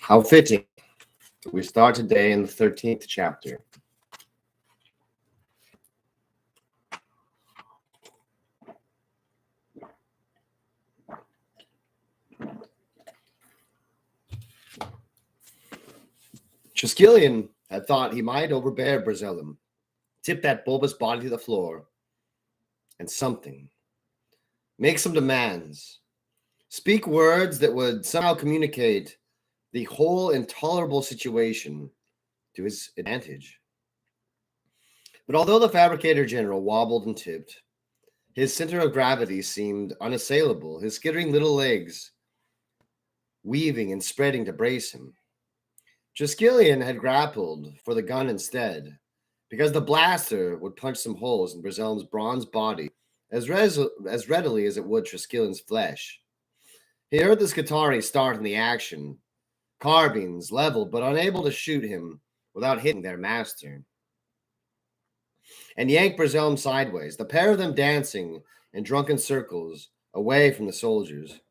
How fitting. We start today in the 13th chapter. Triskelion had thought he might overbear Brazellum, tip that bulbous body to the floor, and make some demands, speak words that would somehow communicate the whole intolerable situation to his advantage. But although the fabricator general wobbled and tipped, his center of gravity seemed unassailable, his skittering little legs weaving and spreading to brace him. Triskelion had grappled for the gun instead, because the blaster would punch some holes in Brazellum's bronze body as readily as it would Triskelion's flesh. He heard the Skitarii start in the action, carbines leveled but unable to shoot him without hitting their master, and yanked Brazellum sideways, the pair of them dancing in drunken circles away from the soldiers.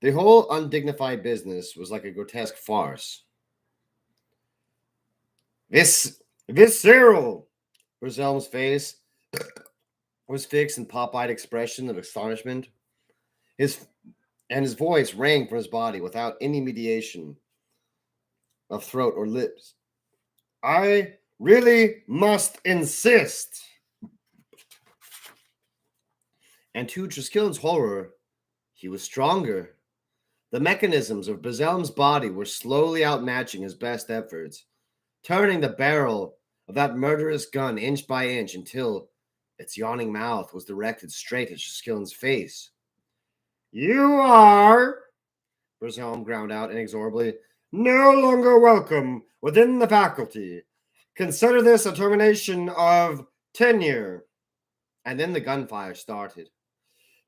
The whole undignified business was like a grotesque farce. Visceral! Brazellum's face was fixed in pop-eyed expression of astonishment. His voice rang from his body without any mediation of throat or lips. I really must insist. And to Triskelion's horror, he was stronger. The mechanisms of Brazellum's body were slowly outmatching his best efforts, turning the barrel of that murderous gun inch by inch until its yawning mouth was directed straight at Triskellion's face. You are, Brazellum ground out inexorably, no longer welcome within the faculty. Consider this a termination of tenure. And then the gunfire started.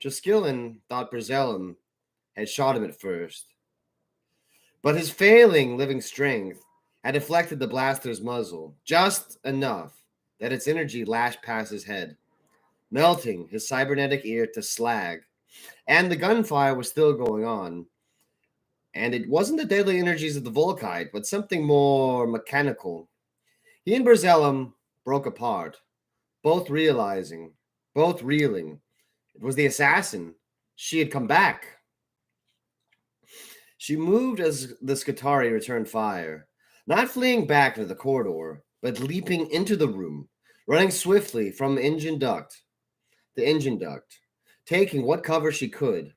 Triskelion thought Brazellum had shot him at first, but his failing living strength had deflected the blaster's muzzle just enough that its energy lashed past his head, melting his cybernetic ear to slag. And the gunfire was still going on. And it wasn't the deadly energies of the Volkite, but something more mechanical. He and Brazellum broke apart, both realizing, both reeling. It was the assassin. She had come back. She moved as the Skitarii returned fire, not fleeing back to the corridor, but leaping into the room, running swiftly from the engine duct, taking what cover she could,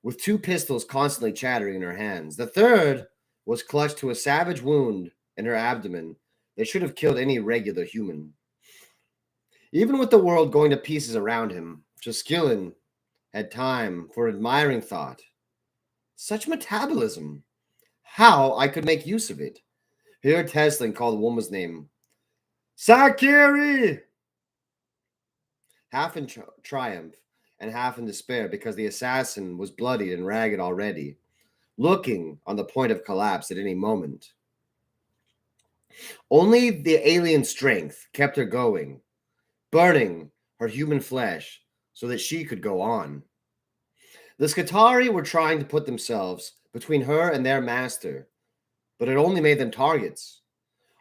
with two pistols constantly chattering in her hands. The third was clutched to a savage wound in her abdomen that should have killed any regular human. Even with the world going to pieces around him, Triskelion had time for admiring thought. Such metabolism! How I could make use of it. He heard Teslin call the woman's name. Sakiri! Half in triumph and half in despair, because the assassin was bloodied and ragged already, looking on the point of collapse at any moment. Only the alien strength kept her going, burning her human flesh so that she could go on. The Skitarii were trying to put themselves between her and their master, but it only made them targets.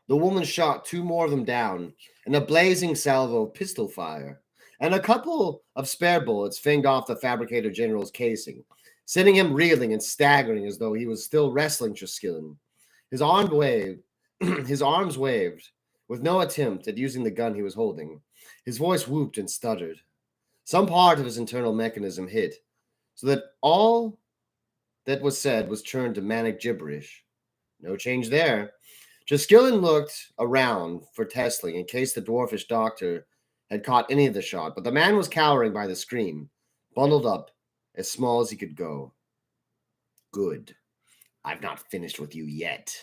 The woman shot two more of them down in a blazing salvo of pistol fire, and a couple of spare bullets finged off the fabricator general's casing, sending him reeling and staggering as though he was still wrestling Triskelion. His arms waved, with no attempt at using the gun he was holding. His voice whooped and stuttered. Some part of his internal mechanism hit, so that all that was said was turned to manic gibberish. No change there. Triskelion looked around for Tesling in case the dwarfish doctor had caught any of the shot, but the man was cowering by the screen, bundled up, as small as he could go. Good. I've not finished with you yet.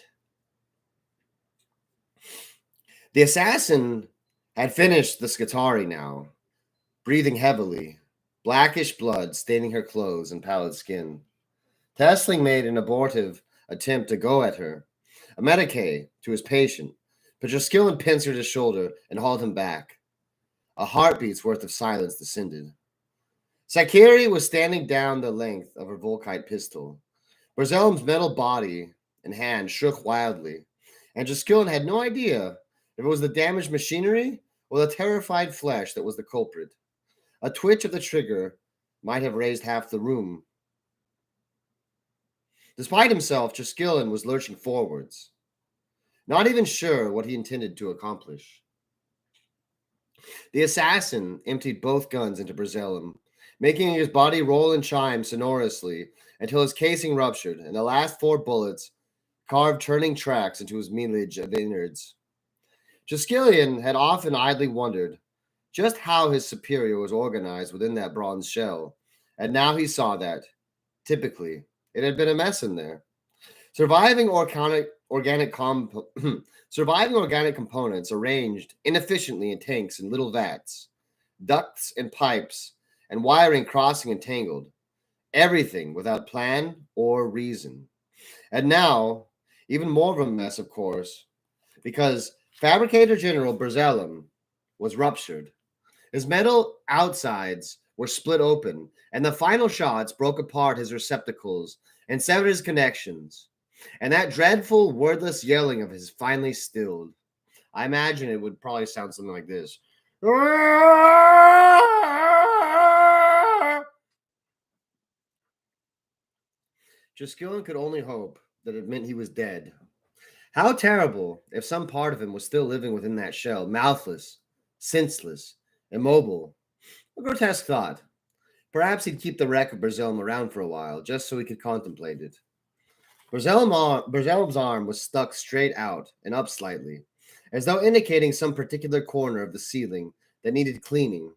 The assassin had finished the Skitarii now, breathing heavily, blackish blood staining her clothes and pallid skin. Tesling made an abortive attempt to go at her, a medicae to his patient, but Triskelion pincered his shoulder and hauled him back. A heartbeat's worth of silence descended. Sakiri was standing down the length of her Volkite pistol, Berzelm's metal body and hand shook wildly, and Jaskillen had no idea if it was the damaged machinery or the terrified flesh that was the culprit. A twitch of the trigger might have raised half the room. Despite himself, Jaskillen was lurching forwards, not even sure what he intended to accomplish. The assassin emptied both guns into Berzelm, making his body roll and chime sonorously until his casing ruptured, and the last 4 bullets carved turning tracks into his mealage of innards. Jaskillion had often idly wondered just how his superior was organized within that bronze shell, and now he saw that, typically, it had been a mess in there. Surviving organic components arranged inefficiently in tanks and little vats, ducts and pipes, and wiring crossing and tangled, everything without plan or reason. And now, even more of a mess, of course, because Fabricator General Berzelum was ruptured. His metal outsides were split open, and the final shots broke apart his receptacles and severed his connections. And that dreadful, wordless yelling of his finally stilled. I imagine it would probably sound something like this. Jaskillen could only hope that it meant he was dead. How terrible if some part of him was still living within that shell, mouthless, senseless, immobile. A grotesque thought. Perhaps he'd keep the wreck of Berzelm around for a while, just so he could contemplate it. Berzelm's arm was stuck straight out and up slightly, as though indicating some particular corner of the ceiling that needed cleaning.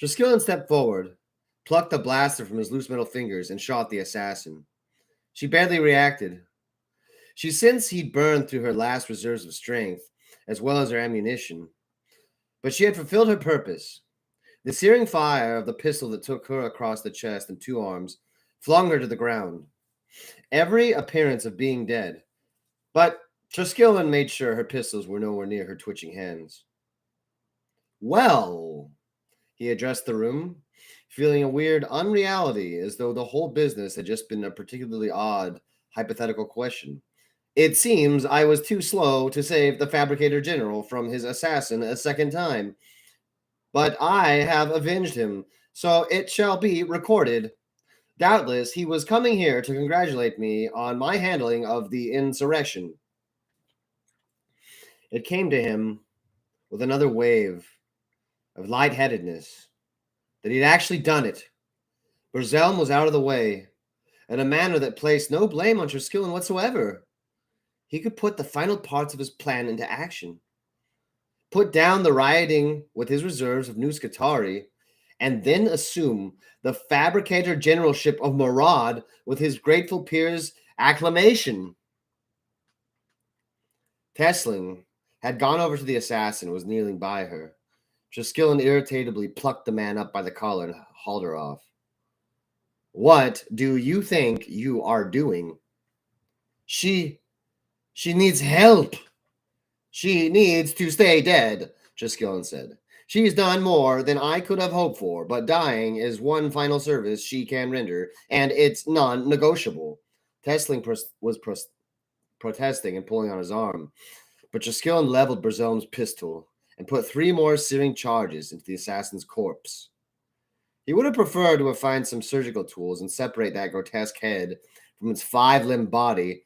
Jaskillen stepped forward, plucked the blaster from his loose metal fingers, and shot the assassin. She barely reacted. She sensed he'd burned through her last reserves of strength, as well as her ammunition. But she had fulfilled her purpose. The searing fire of the pistol that took her across the chest and 2 arms flung her to the ground. Every appearance of being dead, but Jaskillen made sure her pistols were nowhere near her twitching hands. Well, he addressed the room, feeling a weird unreality, as though the whole business had just been a particularly odd hypothetical question. It seems I was too slow to save the Fabricator General from his assassin a second time, but I have avenged him, so it shall be recorded. Doubtless he was coming here to congratulate me on my handling of the insurrection. It came to him with another wave of lightheadedness that he'd actually done it. Berzelm was out of the way in a manner that placed no blame on Triskelion whatsoever. He could put the final parts of his plan into action, put down the rioting with his reserves of New Scutari, and then assume the Fabricator Generalship of Marad with his grateful peers' acclamation. Tesling had gone over to the assassin and was kneeling by her. Triskelion irritably plucked the man up by the collar and hauled her off. What do you think you are doing? She needs help. She needs to stay dead, Triskelion said. She's done more than I could have hoped for, but dying is one final service she can render, and it's non-negotiable. Tesling was protesting and pulling on his arm, but Triskelion leveled Berzelm's pistol and put 3 more searing charges into the assassin's corpse. He would have preferred to have found some surgical tools and separate that grotesque head from its 5-limbed body,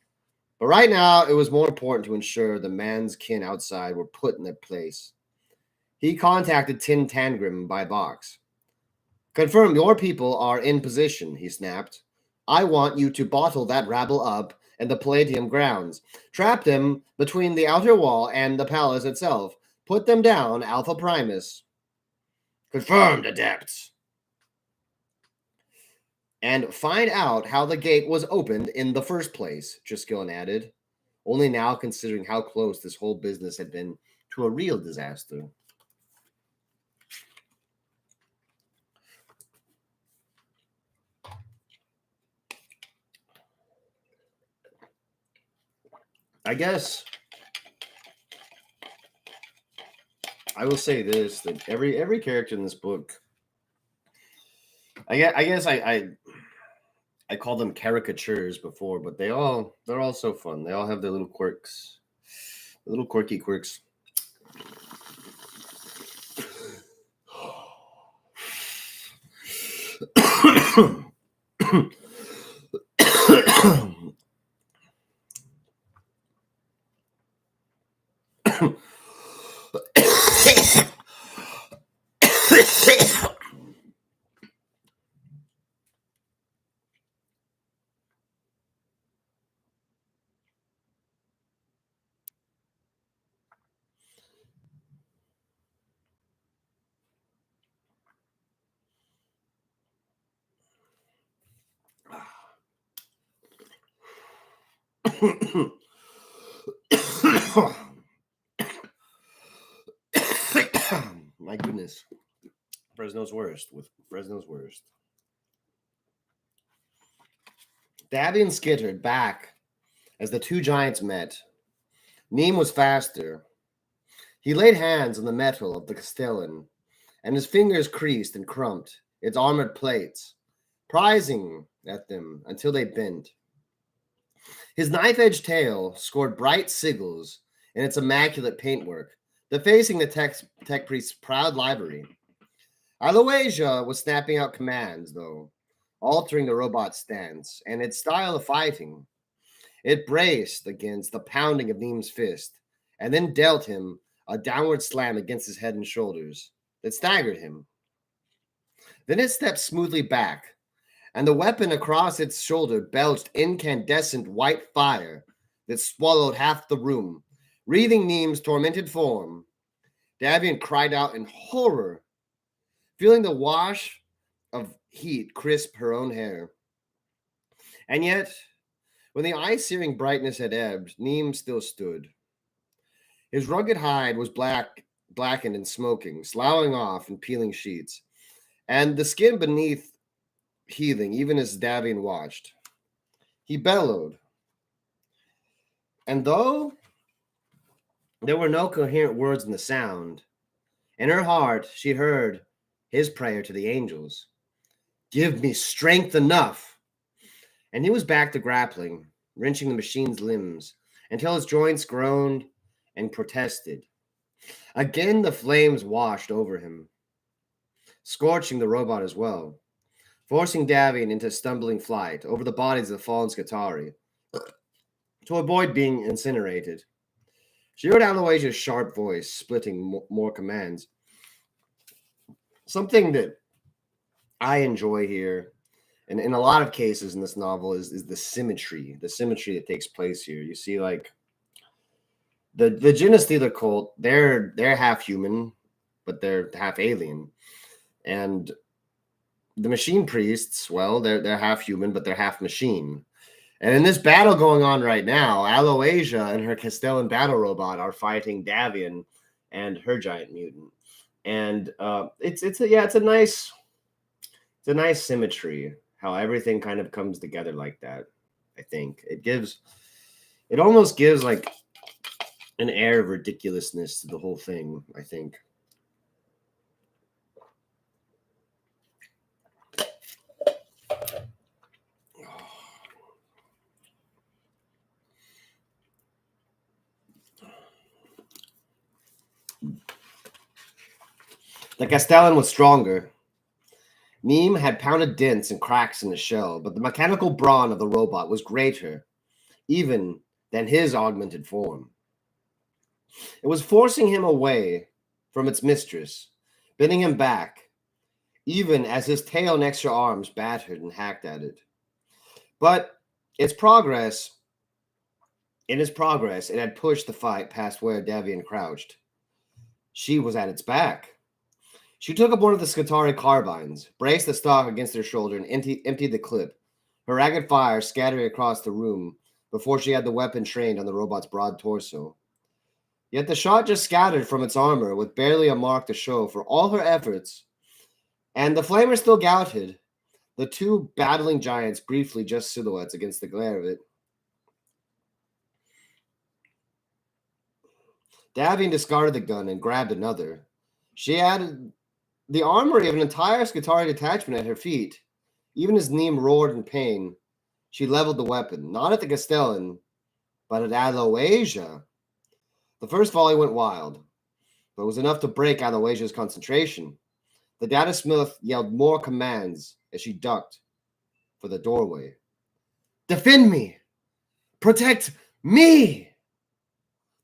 but right now it was more important to ensure the man's kin outside were put in their place. He contacted Tin Tangrim by box. Confirm your people are in position, he snapped. I want you to bottle that rabble up in the Palladium grounds. Trap them between the outer wall and the palace itself. Put them down, Alpha Primus. Confirmed, adepts. And find out how the gate was opened in the first place, Triskelion added, only now considering how close this whole business had been to a real disaster. I guess I will say this, that every character in this book, I guess I I called them caricatures before, but they're all so fun. They all have their little quirks, little quirky quirks. My goodness. Fresno's worst with Fresno's worst. Davian skittered back as the two giants met. Neem was faster. He laid hands on the metal of the Castellan, and his fingers creased and crumped its armored plates, prizing at them until they bent. His knife-edged tail scored bright sigils in its immaculate paintwork, defacing the tech priest's proud livery. Aloysia was snapping out commands, though, altering the robot's stance and its style of fighting. It braced against the pounding of Neem's fist, and then dealt him a downward slam against his head and shoulders that staggered him. Then it stepped smoothly back, and the weapon across its shoulder belched incandescent white fire that swallowed half the room, wreathing Neem's tormented form. Davian cried out in horror, feeling the wash of heat crisp her own hair. And yet, when the eye-searing brightness had ebbed, Neem still stood. His rugged hide was blackened and smoking, sloughing off in peeling sheets, and the skin beneath heaving, even as Davian watched. He bellowed. And though there were no coherent words in the sound, in her heart she heard his prayer to the angels. Give me strength enough. And he was back to grappling, wrenching the machine's limbs until his joints groaned and protested. Again, the flames washed over him, scorching the robot as well, forcing Davian into stumbling flight over the bodies of the fallen Scutari to avoid being incinerated. She heard Aloysia's sharp voice splitting more commands. Something that I enjoy here, and in a lot of cases in this novel, is the symmetry that takes place here. You see, like, the Genestealer cult, they're half human, but they're half alien. And the machine priests, well, they're half human, but they're half machine. And in this battle going on right now, Aloysia and her Castellan battle robot are fighting Davian and her giant mutant. And it's a nice symmetry, how everything kind of comes together like that. I think it almost gives like an air of ridiculousness to the whole thing, I think. The Castellan was stronger. Neem had pounded dents and cracks in the shell, but the mechanical brawn of the robot was greater, even than his augmented form. It was forcing him away from its mistress, bending him back, even as his tail and extra arms battered and hacked at it. But in its progress, it had pushed the fight past where Davian crouched. She was at its back. She took up one of the Scutari carbines, braced the stock against her shoulder, and emptied the clip, her ragged fire scattering across the room before she had the weapon trained on the robot's broad torso. Yet the shot just scattered from its armor with barely a mark to show for all her efforts, and the flamer still gouted, the two battling giants briefly just silhouettes against the glare of it. Davian discarded the gun and grabbed another. She added the armory of an entire Scutari detachment at her feet, Even as Neem roared in pain, she leveled the weapon, not at the Castellan, but at Aloysia. The first volley went wild, but it was enough to break Aloysia's concentration. The data smith yelled more commands as she ducked for the doorway. Defend me! Protect me!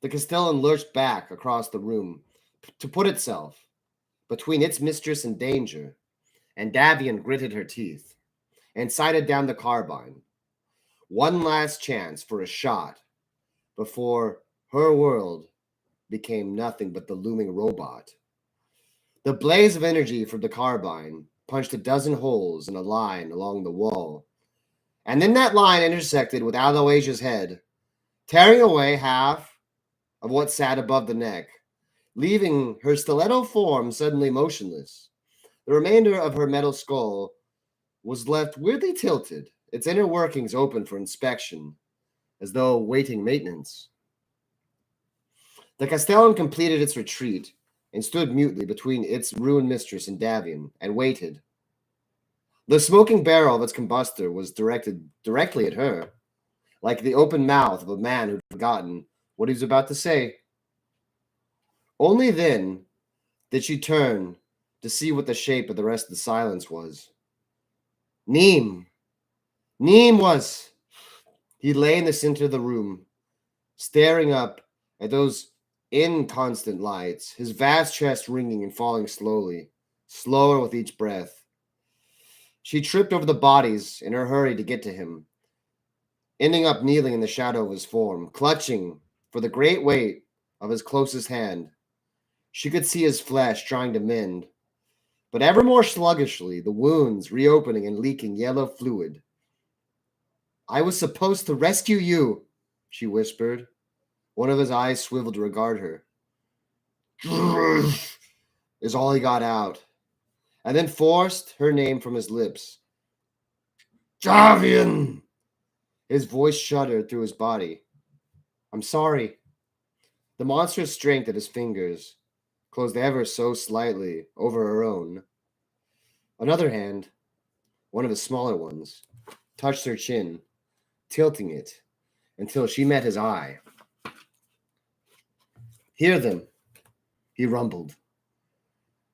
The Castellan lurched back across the room to put itself between its mistress and danger, and Davian gritted her teeth and sighted down the carbine. One last chance for a shot before her world became nothing but the looming robot. The blaze of energy from the carbine punched a dozen holes in a line along the wall, and then that line intersected with Aloysia's head, tearing away half of what sat above the neck, leaving her stiletto form suddenly motionless. The remainder of her metal skull was left weirdly tilted, its inner workings open for inspection, as though awaiting maintenance. The Castellan completed its retreat and stood mutely between its ruined mistress and Davian, and waited. The smoking barrel of its combustor was directed directly at her, like the open mouth of a man who'd forgotten what he was about to say. Only then did she turn to see what the shape of the rest of the silence was. Neem! Neem was! He lay in the center of the room, staring up at those inconstant lights, his vast chest ringing and falling slowly, slower with each breath. She tripped over the bodies in her hurry to get to him, ending up kneeling in the shadow of his form, clutching for the great weight of his closest hand. She could see his flesh trying to mend, but ever more sluggishly, the wounds reopening and leaking yellow fluid. I was supposed to rescue you, she whispered. One of his eyes swiveled to regard her. Is all he got out, and then forced her name from his lips. Javian! His voice shuddered through his body. I'm sorry. The monstrous strength at his fingers closed ever so slightly over her own. Another hand, one of the smaller ones, touched her chin, tilting it until she met his eye. Hear them, he rumbled.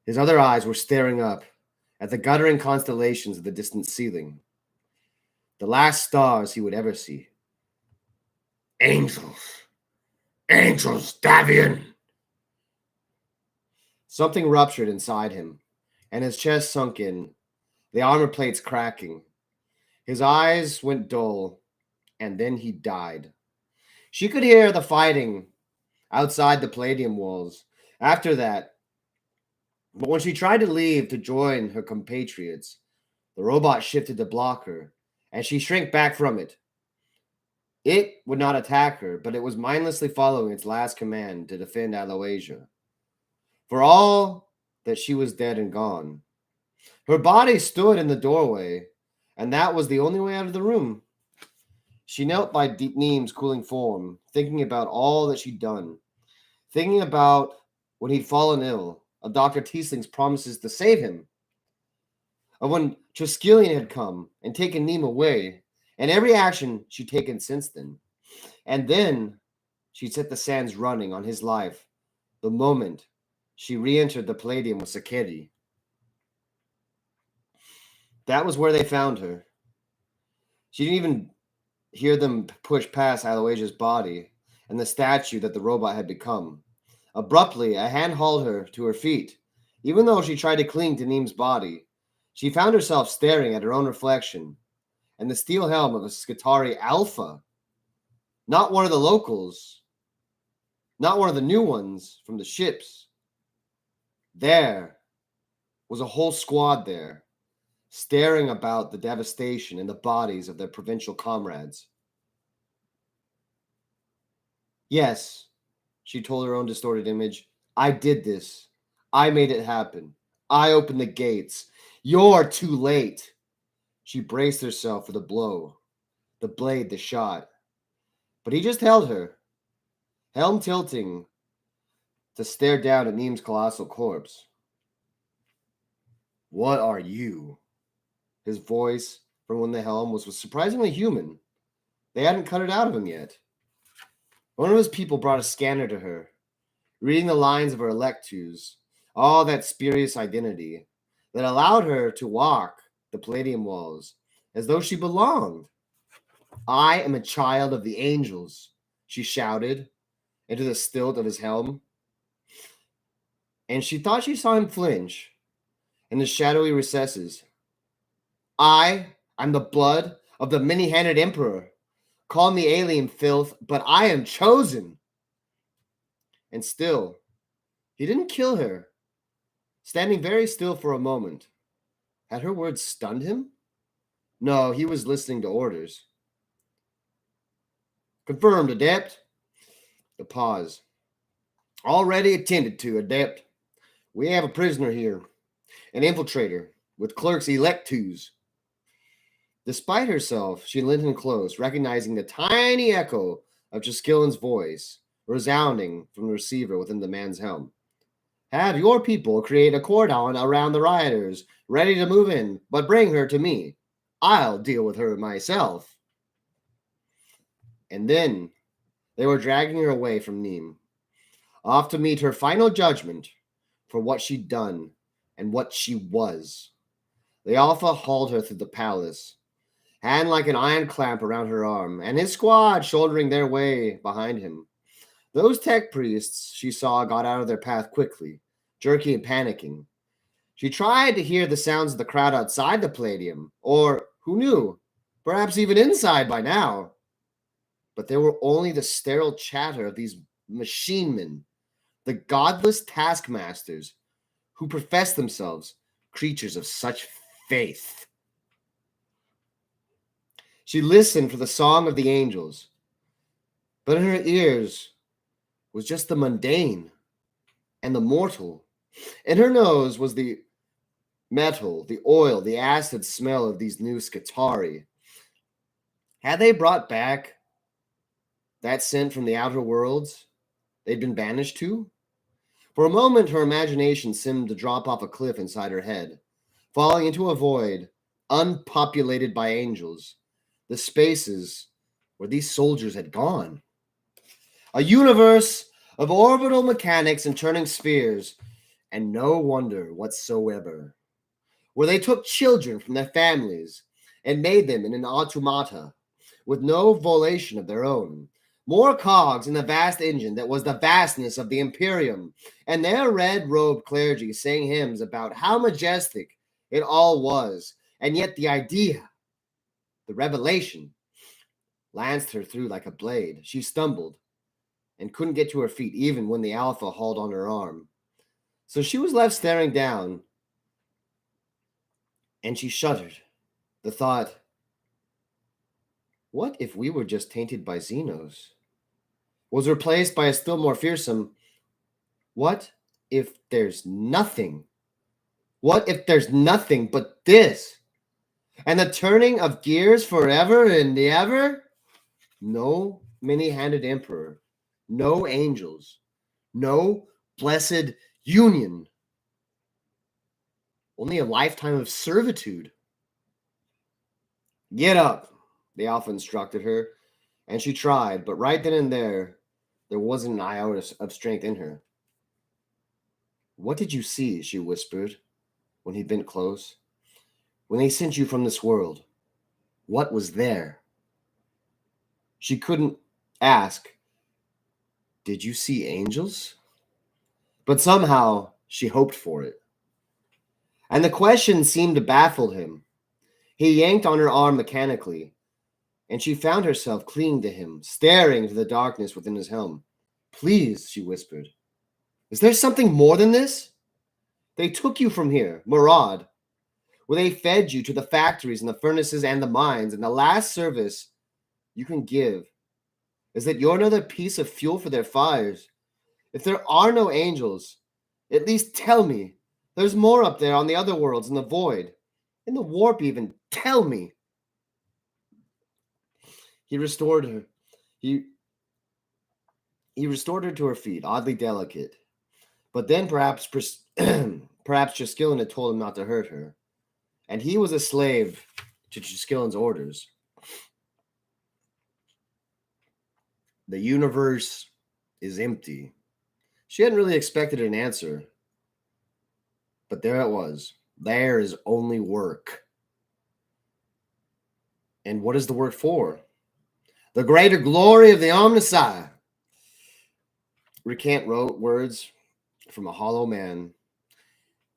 His other eyes were staring up at the guttering constellations of the distant ceiling. The last stars he would ever see. Angels! Angels, Davian! Something ruptured inside him, and his chest sunk in, the armor plates cracking. His eyes went dull, and then he died. She could hear the fighting outside the Palladium walls after that, but when she tried to leave to join her compatriots, the robot shifted to block her, and she shrank back from it. It would not attack her, but it was mindlessly following its last command to defend Aloysia. For all that she was dead and gone, her body stood in the doorway, and that was the only way out of the room. She knelt by Neem's cooling form, thinking about all that she'd done, thinking about when he'd fallen ill, of Dr. Teesling's promises to save him, of when Triskelion had come and taken Neem away, and every action she'd taken since then. And then she'd set the sands running on his life the moment she re-entered the Palladium with Sakedi. That was where they found her. She didn't even hear them push past Aloysia's body and the statue that the robot had become. Abruptly, a hand hauled her to her feet. Even though she tried to cling to Neem's body, she found herself staring at her own reflection and the steel helm of a Skitarii Alpha. Not one of the locals, not one of the new ones from the ships. There was a whole squad there, staring about the devastation and the bodies of their provincial comrades. Yes, she told her own distorted image, I did this. I made it happen. I opened the gates. You're too late. She braced herself for the blow, the blade, the shot. But he just held her, helm tilting, to stare down at Neem's colossal corpse. What are you? His voice from when the helm was surprisingly human. They hadn't cut it out of him yet. One of his people brought a scanner to her, reading the lines of her electus, all that spurious identity that allowed her to walk the Palladium walls as though she belonged. I am a child of the angels, she shouted into the stilt of his helm. And she thought she saw him flinch in the shadowy recesses. I am the blood of the many-handed emperor. Call me alien filth, but I am chosen. And still, he didn't kill her. Standing very still for a moment. Had her words stunned him? No, he was listening to orders. Confirmed, Adept. The pause. Already attended to, Adept. We have a prisoner here, an infiltrator, with clerk's electus. Despite herself, she leaned in close, recognizing the tiny echo of Triskelions' voice resounding from the receiver within the man's helm. Have your people create a cordon around the rioters, ready to move in, but bring her to me. I'll deal with her myself. And then they were dragging her away from Nîmes, off to meet her final judgment for what she'd done and what she was. The Alpha hauled her through the palace, hand like an iron clamp around her arm, and his squad shouldering their way behind him. Those tech priests she saw got out of their path quickly, jerky and panicking. She tried to hear the sounds of the crowd outside the Palladium, or, who knew, perhaps even inside by now. But there were only the sterile chatter of these machine men, the godless taskmasters who profess themselves creatures of such faith. She listened for the song of the angels, but in her ears was just the mundane and the mortal. In her nose was the metal, the oil, the acid smell of these new Scutari. Had they brought back that scent from the outer worlds they'd been banished to? For a moment, her imagination seemed to drop off a cliff inside her head, falling into a void unpopulated by angels, the spaces where these soldiers had gone. A universe of orbital mechanics and turning spheres, and no wonder whatsoever, where they took children from their families and made them in an automata with no volition of their own, more cogs in the vast engine that was the vastness of the Imperium, and their red-robed clergy sang hymns about how majestic it all was, and yet the idea, the revelation, lanced her through like a blade. She stumbled and couldn't get to her feet even when the Alpha hauled on her arm. So she was left staring down, and she shuddered. The thought, what if we were just tainted by Xenos? Was replaced by a still more fearsome, what if there's nothing? What if there's nothing but this? And the turning of gears forever and ever? No many-handed emperor, no angels, no blessed union. Only a lifetime of servitude. Get up, the Alpha instructed her, and she tried, but right then and there wasn't an iota of strength in her. What did you see? She whispered when he bent close. When they sent you from this world, what was there? She couldn't ask, did you see angels? But somehow she hoped for it. And the question seemed to baffle him. He yanked on her arm mechanically, and she found herself clinging to him, staring into the darkness within his helm. Please, she whispered. Is there something more than this? They took you from here, Murad, where they fed you to the factories and the furnaces and the mines, and the last service you can give is that you're another piece of fuel for their fires. If there are no angels, at least tell me there's more up there on the other worlds in the void, in the warp even. Tell me. He restored her. He restored her to her feet, oddly delicate. But then perhaps Triskelion had told him not to hurt her. and he was a slave to Triskelion orders. The universe is empty. She hadn't really expected an answer, but there it was. There is only work. And what is the work for? The greater glory of the Omnissiah. Recant wrote words from a hollow man.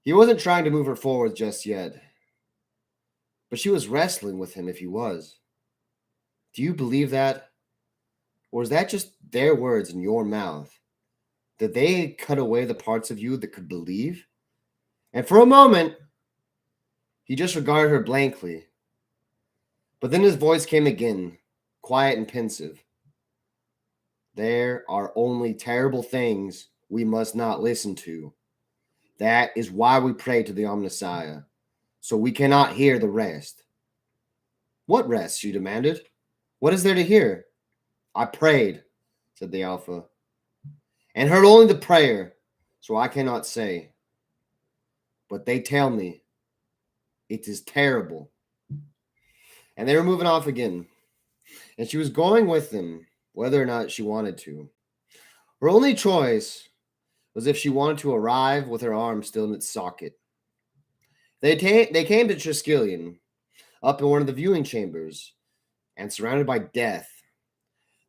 He wasn't trying to move her forward just yet, but she was wrestling with him if he was. Do you believe that? Or is that just their words in your mouth? Did they cut away the parts of you that could believe? And for a moment, he just regarded her blankly. But then his voice came again, quiet and pensive. There are only terrible things we must not listen to. That is why we pray to the Omnissiah, so we cannot hear the rest. What rest? She demanded. What is there to hear? I prayed, said the Alpha, and heard only the prayer, so I cannot say. But they tell me it is terrible. And they were moving off again, and she was going with them, whether or not she wanted to. Her only choice was if she wanted to arrive with her arm still in its socket. They came to Triskelion, up in one of the viewing chambers, and surrounded by death.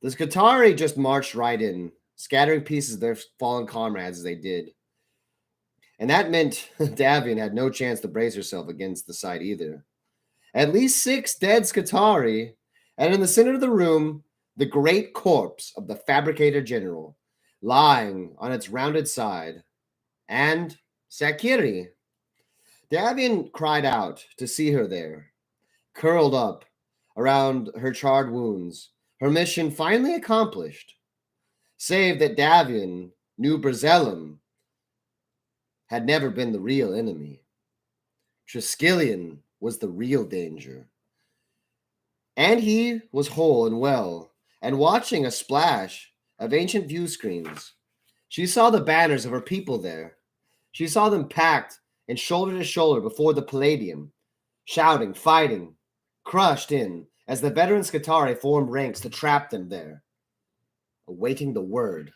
The Skitarii just marched right in, scattering pieces of their fallen comrades as they did. And that meant Davian had no chance to brace herself against the sight either. At least 6 dead Skitarii, and in the center of the room, the great corpse of the Fabricator General, lying on its rounded side, and Sakiri. Davian cried out to see her there, curled up around her charred wounds, her mission finally accomplished, save that Davian knew Brazellum had never been the real enemy. Triskelion was the real danger. And he was whole and well, and watching a splash of ancient view screens. She saw the banners of her people there. She saw them packed and shoulder to shoulder before the Palladium, shouting, fighting, crushed in as the veteran Skitarii formed ranks to trap them there, awaiting the word.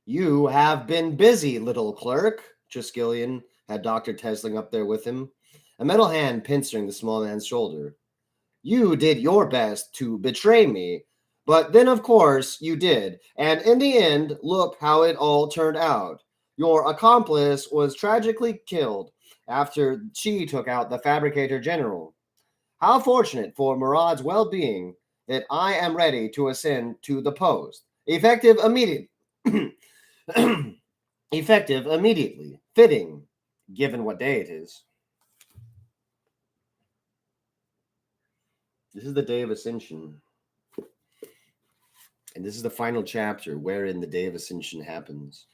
You have been busy, little clerk. Triskelion had Dr. Tesling up there with him, a metal hand pincering the small man's shoulder. You did your best to betray me, but then, of course, you did. And in the end, look how it all turned out. Your accomplice was tragically killed after she took out the Fabricator General. How fortunate for Murad's well-being that I am ready to ascend to the post. Effective immediately. Effective immediately. Fitting, given what day it is. This is the day of Ascension. And this is the final chapter wherein the day of Ascension happens.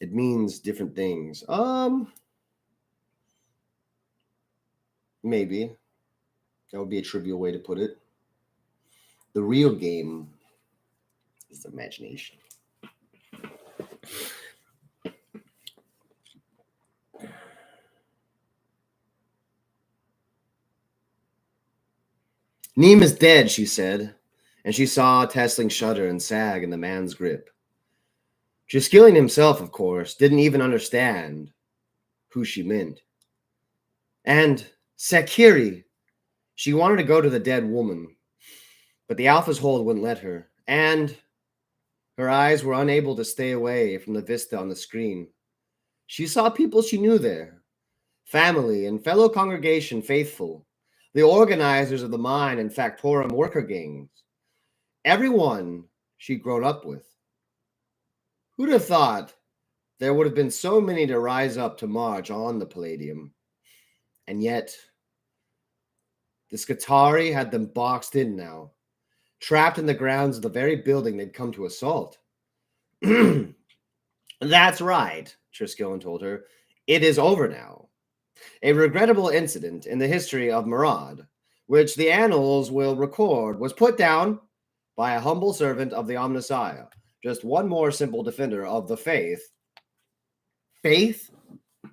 It means different things. Maybe. That would be a trivial way to put it. The real game is the imagination. Neem is dead, she said, and she saw Tesling shudder and sag in the man's grip. Triskelion himself, of course, didn't even understand who she meant. And Sakiri, she wanted to go to the dead woman, but the Alpha's hold wouldn't let her, and her eyes were unable to stay away from the vista on the screen. She saw people she knew there, family and fellow congregation faithful, the organizers of the mine and Factorum worker gangs, everyone she'd grown up with. Who'd have thought there would have been so many to rise up to march on the Palladium? And yet, the Skitarii had them boxed in now, trapped in the grounds of the very building they'd come to assault. That's right, Triskelion told her. It is over now. A regrettable incident in the history of Murad, which the annals will record, was put down by a humble servant of the Omnissiah. Just one more simple defender of the faith. Faith?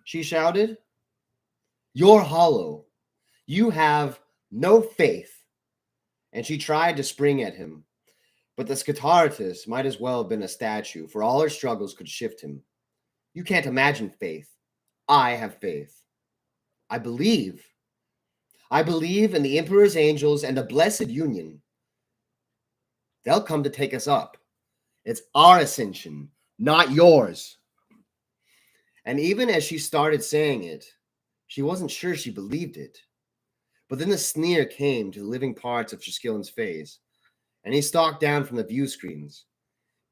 she shouted. You're hollow. You have no faith. And she tried to spring at him, but the Scatartus might as well have been a statue, for all her struggles could shift him. You can't imagine faith. I have faith. I believe. I believe in the Emperor's angels and the blessed union. They'll come to take us up. It's our ascension, not yours. And even as she started saying it, she wasn't sure she believed it. But then the sneer came to the living parts of Triskelions' face, and he stalked down from the view screens,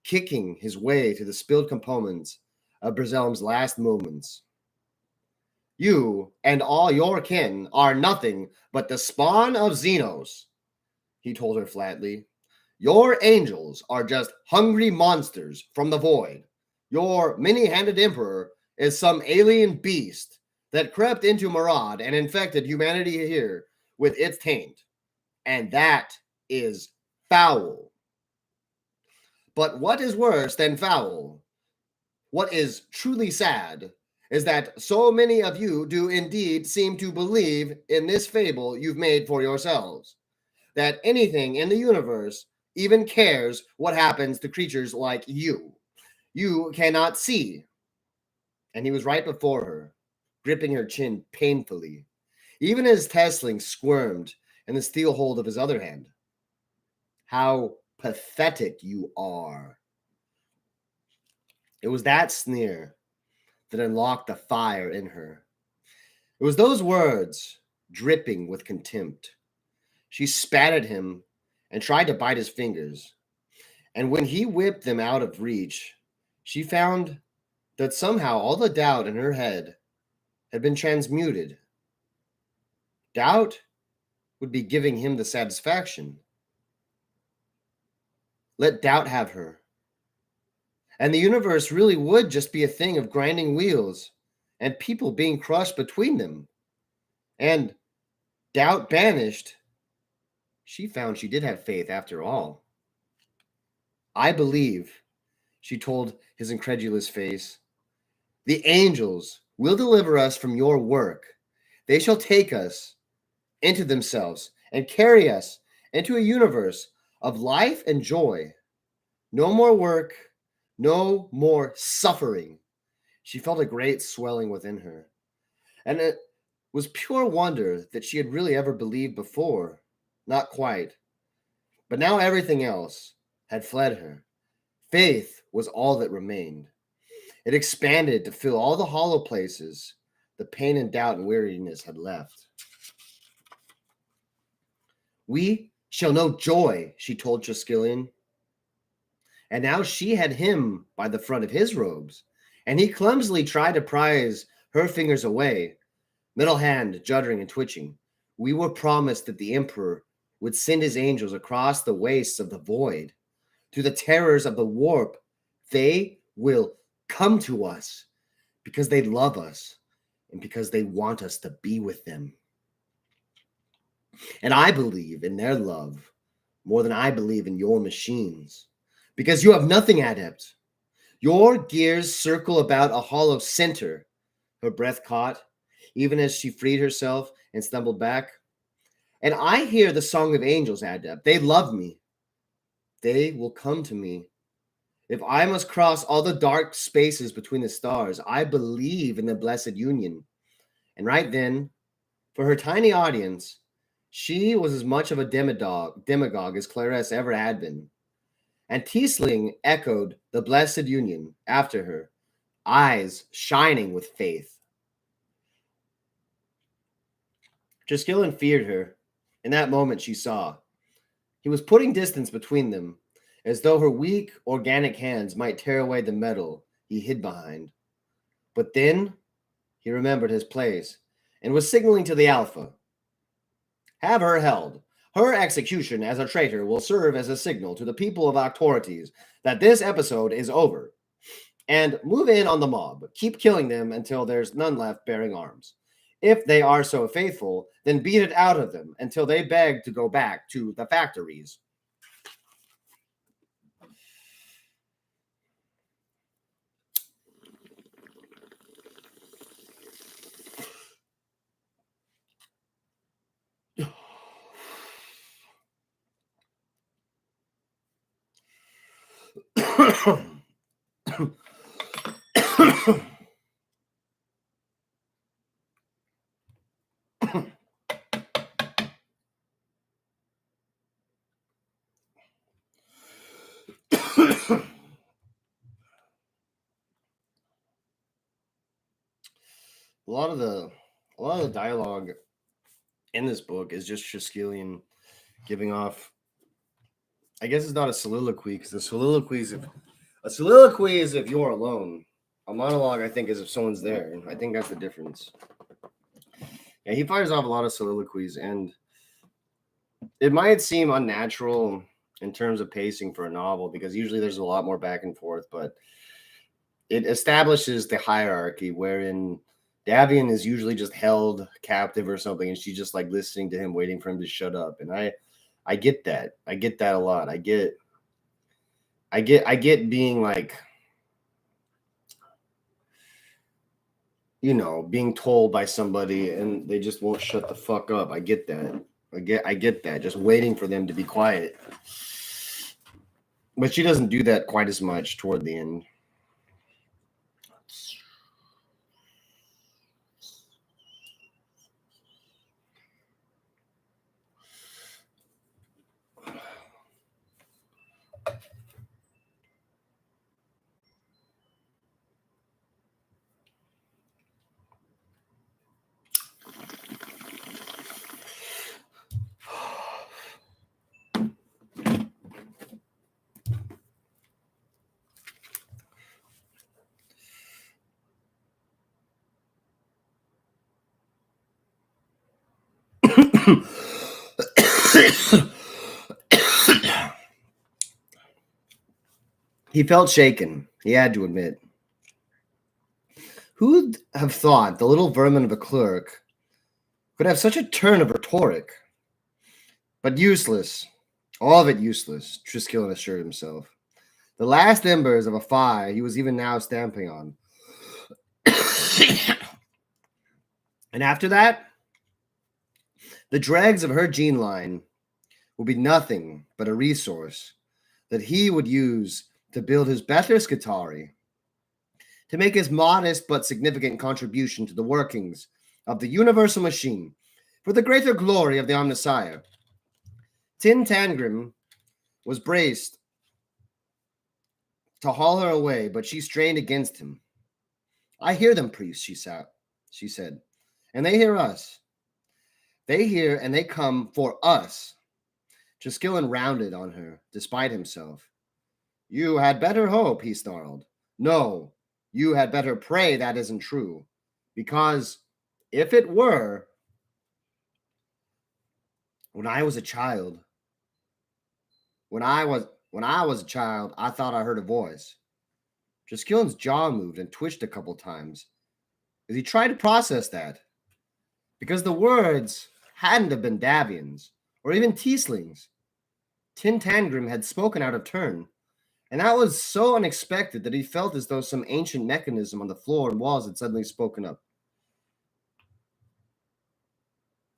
kicking his way to the spilled components of Berzelm's last moments. You and all your kin are nothing but the spawn of Xenos, he told her flatly. Your angels are just hungry monsters from the void. Your many-handed emperor is some alien beast that crept into Marad and infected humanity here with its taint. And that is foul. But what is worse than foul? What is truly sad is that so many of you do indeed seem to believe in this fable you've made for yourselves, that anything in the universe even cares what happens to creatures like you. You cannot see. And he was right before her, gripping her chin painfully, even as Tesling squirmed in the steel hold of his other hand. How pathetic you are. It was that sneer that unlocked the fire in her. It was those words, dripping with contempt. She spat at him and tried to bite his fingers. And when he whipped them out of reach, she found that somehow all the doubt in her head had been transmuted. Doubt would be giving him the satisfaction. Let doubt have her. And the universe really would just be a thing of grinding wheels and people being crushed between them. And doubt banished, she found she did have faith after all. I believe, she told his incredulous face, the angels will deliver us from your work. They shall take us into themselves and carry us into a universe of life and joy. No more work, no more suffering. She felt a great swelling within her, and it was pure wonder that she had really ever believed before. Not quite. But now everything else had fled her. Faith was all that remained. It expanded to fill all the hollow places the pain and doubt and weariness had left. We shall know joy, she told Triskelion. And now she had him by the front of his robes, and he clumsily tried to prise her fingers away, middle hand juddering and twitching. We were promised that the Emperor would send his angels across the wastes of the void, to the terrors of the warp. They will come to us because they love us and because they want us to be with them. And I believe in their love more than I believe in your machines, because you have nothing, adept. Your gears circle about a hollow center. Her breath caught, even as she freed herself and stumbled back. And I hear the song of angels, adept. They love me. They will come to me. If I must cross all the dark spaces between the stars, I believe in the blessed union. And right then, for her tiny audience, she was as much of a demagogue as Clarice ever had been. And Tiesling echoed the blessed union after her, eyes shining with faith. Triskelion feared her. In that moment, she saw. He was putting distance between them, as though her weak, organic hands might tear away the metal he hid behind. But then he remembered his place and was signaling to the Alpha. Have her held. Her execution as a traitor will serve as a signal to the people of Octorites that this episode is over. And move in on the mob. Keep killing them until there's none left bearing arms. If they are so faithful, then beat it out of them until they beg to go back to the factories. a lot of the dialogue in this book is just Triskelion giving off. I guess it's not a soliloquy because a soliloquy is if you're alone. A monologue, I think, is if someone's there. I think that's the difference. Yeah, he fires off a lot of soliloquies, and it might seem unnatural in terms of pacing for a novel because usually there's a lot more back and forth, but it establishes the hierarchy wherein Davian is usually just held captive or something, and she's just like listening to him, waiting for him to shut up. And I get that. I get that a lot. I get being like, being told by somebody and they just won't shut the fuck up. I get that. I get that. Just waiting for them to be quiet. But she doesn't do that quite as much toward the end. He felt shaken, he had to admit. Who'd have thought the little vermin of a clerk could have such a turn of rhetoric? But useless. All of it useless, Triskelion assured himself. The last embers of a fire he was even now stamping on. And after that, the dregs of her gene line would be nothing but a resource that he would use to build his better Skitarii, to make his modest but significant contribution to the workings of the universal machine for the greater glory of the Omnissiah. Tin Tangrim was braced to haul her away, but she strained against him. I hear them, priest, she said, and they hear us. They hear and they come for us. Triskelion rounded on her, despite himself. You had better hope, he snarled. No, you had better pray that isn't true. Because if it were, when I was a child, I thought I heard a voice. Triskelion's jaw moved and twitched a couple times as he tried to process that. Because the words hadn't have been Davian's or even Teesling's. Tin Tangrim had spoken out of turn, and that was so unexpected that he felt as though some ancient mechanism on the floor and walls had suddenly spoken up.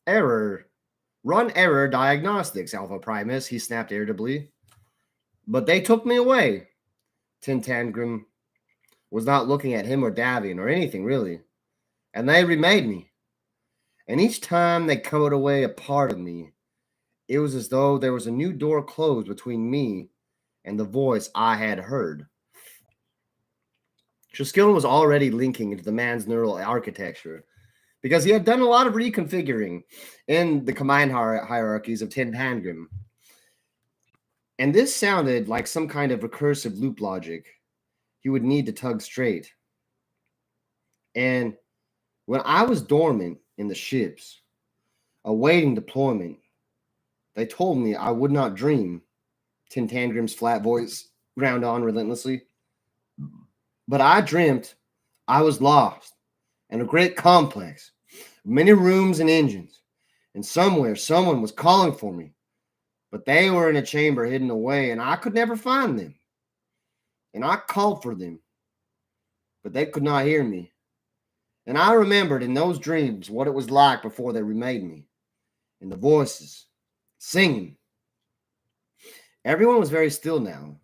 Error. Run error diagnostics, Alpha Primus, he snapped irritably. But they took me away. Tin Tangrim was not looking at him or Davian or anything, really. And they remade me. And each time they cut away a part of me, it was as though there was a new door closed between me and the voice I had heard. Triskelion was already linking into the man's neural architecture because he had done a lot of reconfiguring in the command hierarchies of Tin Tangrim. And this sounded like some kind of recursive loop logic he would need to tug straight. And when I was dormant in the ships, awaiting deployment, they told me I would not dream. Tin Tangrim's flat voice ground on relentlessly. But I dreamt I was lost in a great complex, many rooms and engines, and somewhere someone was calling for me. But they were in a chamber hidden away, and I could never find them. And I called for them, but they could not hear me. And I remembered in those dreams what it was like before they remade me, and the voices singing. Everyone was very still now.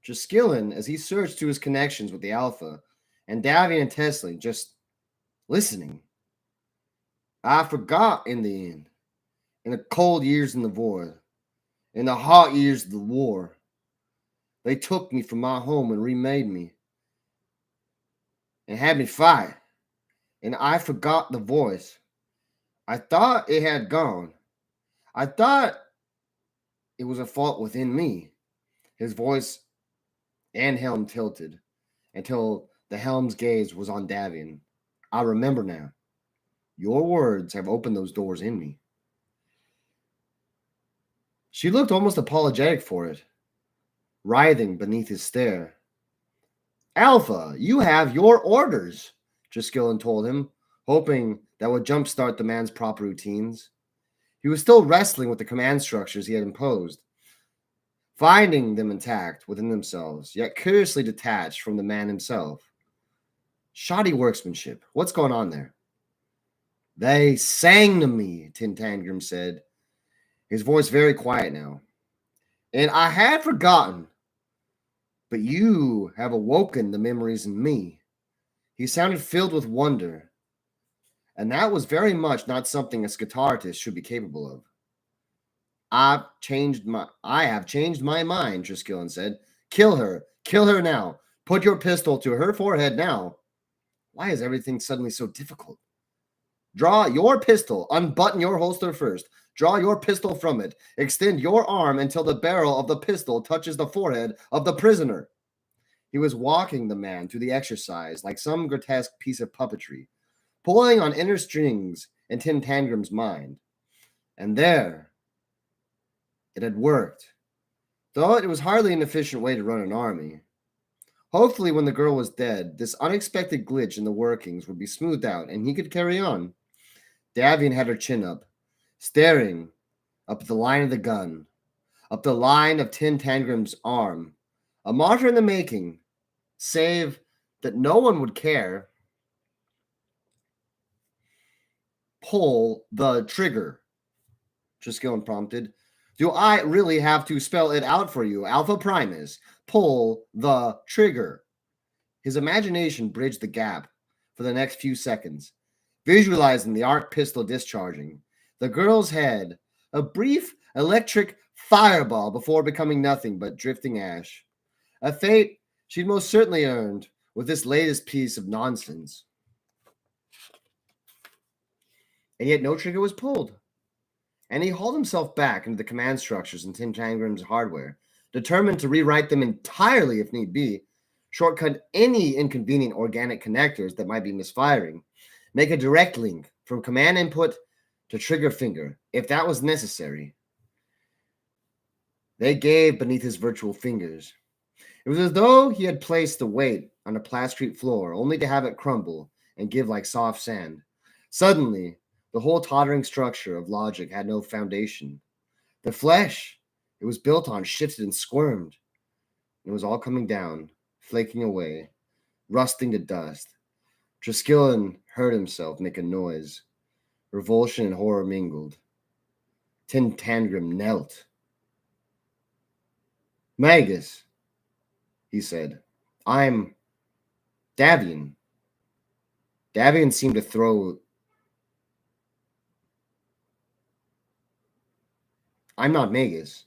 Triskelion, as he searched through his connections with the Alpha, and Davian and Tesla just listening. I forgot in the end, in the cold years in the void, in the hot years of the war. They took me from my home and remade me and had me fight, and I forgot the voice. I thought it had gone. I thought it was a fault within me. His voice and helm tilted until the helm's gaze was on Davian. I remember now. Your words have opened those doors in me. She looked almost apologetic for it, writhing beneath his stare. Alpha, you have your orders, Triskelion told him, hoping that would jumpstart the man's proper routines. He was still wrestling with the command structures he had imposed, finding them intact within themselves, yet curiously detached from the man himself. Shoddy workmanship. What's going on there? They sang to me, Tintangrim said, his voice very quiet now. And I had forgotten, but you have awoken the memories in me. He sounded filled with wonder, and that was very much not something a guitarist should be capable of. I have changed my mind, Triskelion said. Kill her now. Put your pistol to her forehead now. Why is everything suddenly so difficult? Draw your pistol. Unbutton your holster first. Draw your pistol from it. Extend your arm until the barrel of the pistol touches the forehead of the prisoner. He was walking the man through the exercise like some grotesque piece of puppetry, pulling on inner strings in Tintangrim's mind. And there, it had worked. Though it was hardly an efficient way to run an army. Hopefully, when the girl was dead, this unexpected glitch in the workings would be smoothed out and he could carry on. Davian had her chin up, staring up the line of the gun, up the line of Tintangrim's arm. A martyr in the making, save that no one would care. Pull the trigger, Triskelion prompted. Do I really have to spell it out for you, Alpha Primus? Pull the trigger. His imagination bridged the gap for the next few seconds, visualizing the arc pistol discharging, the girl's head, a brief electric fireball before becoming nothing but drifting ash. A fate she'd most certainly earned with this latest piece of nonsense. And yet no trigger was pulled. And he hauled himself back into the command structures in Tintangrim's hardware, determined to rewrite them entirely if need be, shortcut any inconvenient organic connectors that might be misfiring, make a direct link from command input to trigger finger, if that was necessary. They gave beneath his virtual fingers. It was as though he had placed the weight on a plastrete floor, only to have it crumble and give like soft sand. Suddenly, the whole tottering structure of logic had no foundation. The flesh it was built on shifted and squirmed. It was all coming down, flaking away, rusting to dust. Triskelion heard himself make a noise. Revulsion and horror mingled. Tintangrim knelt. Magus, he said, I'm Davian. Davian seemed to throw. I'm not Magus.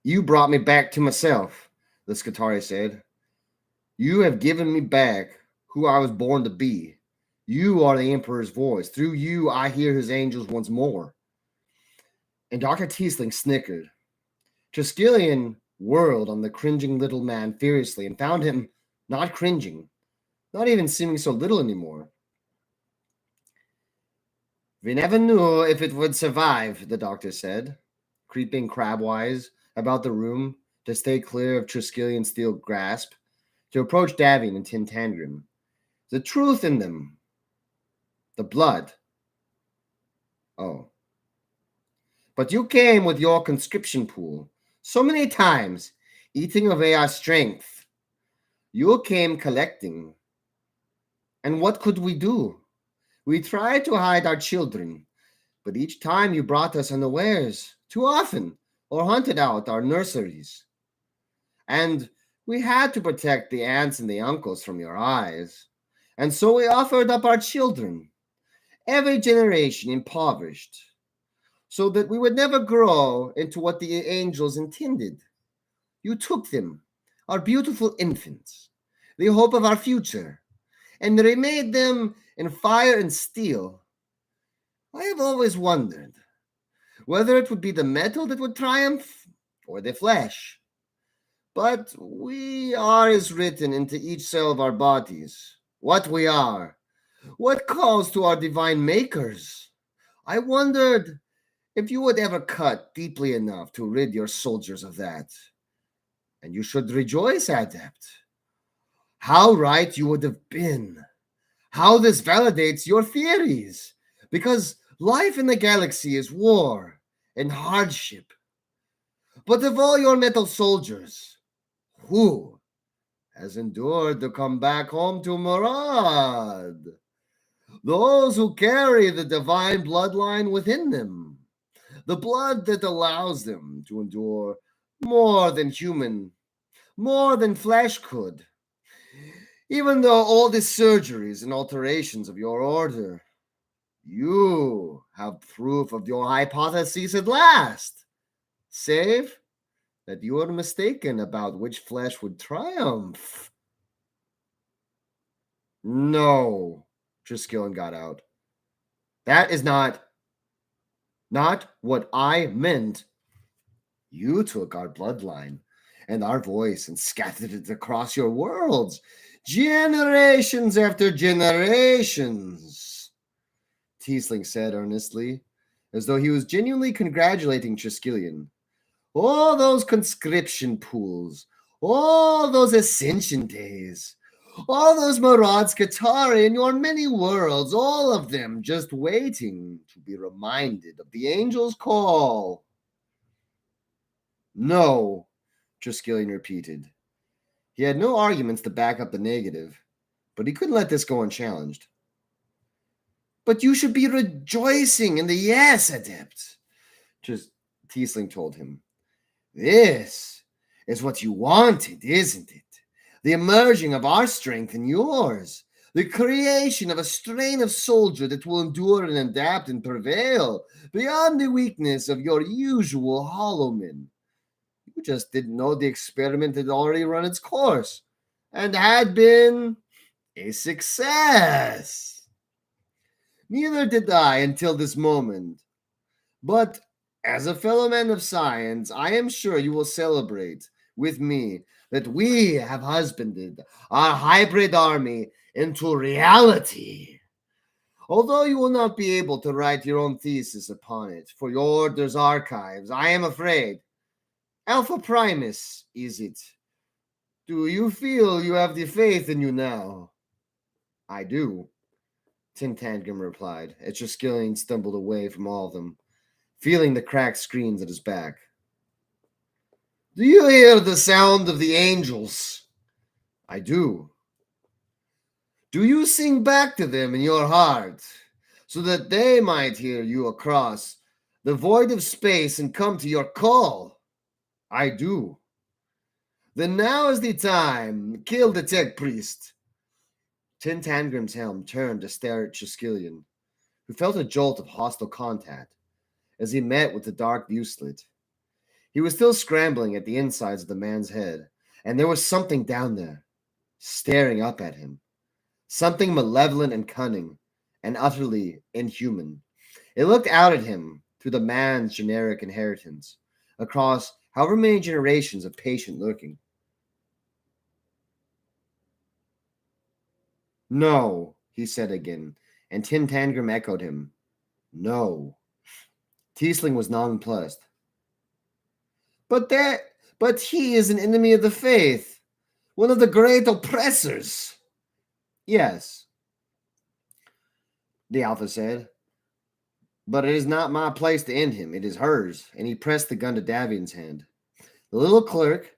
You brought me back to myself, the Skitarii said. You have given me back who I was born to be. You are the Emperor's voice. Through you, I hear his angels once more. And Dr. Tiesling snickered. Triskelion whirled on the cringing little man furiously and found him not cringing, not even seeming so little anymore. We never knew if it would survive, the doctor said, creeping crabwise about the room to stay clear of Triskelion's steel grasp, to approach Davian and Tintangrim. The truth in them. The blood. Oh. But you came with your conscription pool so many times, eating away our strength. You came collecting. And what could we do? We tried to hide our children, but each time you brought us unawares, too often, or hunted out our nurseries. And we had to protect the aunts and the uncles from your eyes. And so we offered up our children, every generation impoverished, so that we would never grow into what the angels intended. You took them, our beautiful infants, the hope of our future, and remade them in fire and steel. I have always wondered whether it would be the metal that would triumph or the flesh. But we are as written into each cell of our bodies, what we are, what calls to our divine makers. I wondered if you would ever cut deeply enough to rid your soldiers of that. And you should rejoice, Adept. How right you would have been. How this validates your theories. Because life in the galaxy is war and hardship. But of all your metal soldiers, who has endured to come back home to Murad? Those who carry the divine bloodline within them. The blood that allows them to endure more than human, more than flesh could. Even though all these surgeries and alterations of your order, you have proof of your hypotheses at last, save that you are mistaken about which flesh would triumph. No, Triskelion got out. That is not what I meant. You took our bloodline and our voice and scattered it across your worlds, generations after generations, Tiefling said earnestly, as though he was genuinely congratulating Triskelion. All those conscription pools, all those Ascension days, all those Marad's Qatari in your many worlds, all of them just waiting to be reminded of the angel's call. No, Triskelion repeated. He had no arguments to back up the negative, but he couldn't let this go unchallenged. But you should be rejoicing in the yes, Adept, Tiefling told him. This is what you wanted, isn't it? The emerging of our strength and yours. The creation of a strain of soldier that will endure and adapt and prevail beyond the weakness of your usual hollowmen. You just didn't know the experiment had already run its course and had been a success. Neither did I until this moment. But as a fellow man of science, I am sure you will celebrate with me that we have husbanded our hybrid army into reality. Although you will not be able to write your own thesis upon it for your order's archives, I am afraid. Alpha Primus, is it? Do you feel you have the faith in you now? I do, Tintangum replied, as Triskelion stumbled away from all of them, feeling the cracked screens at his back. Do you hear the sound of the angels? I do. Do you sing back to them in your heart, so that they might hear you across the void of space and come to your call? I do. Then now is the time. Kill the tech priest. Tintangram's helm turned to stare at Triskelion, who felt a jolt of hostile contact as he met with the dark view slit. He was still scrambling at the insides of the man's head, and there was something down there, staring up at him. Something malevolent and cunning, and utterly inhuman. It looked out at him through the man's generic inheritance, across however many generations of patient lurking. No, he said again, and Tintangram echoed him. No. Tiefling was nonplussed. But he is an enemy of the faith, one of the great oppressors. Yes, the Alpha said. But it is not my place to end him. It is hers. And he pressed the gun to Davian's hand. The little clerk,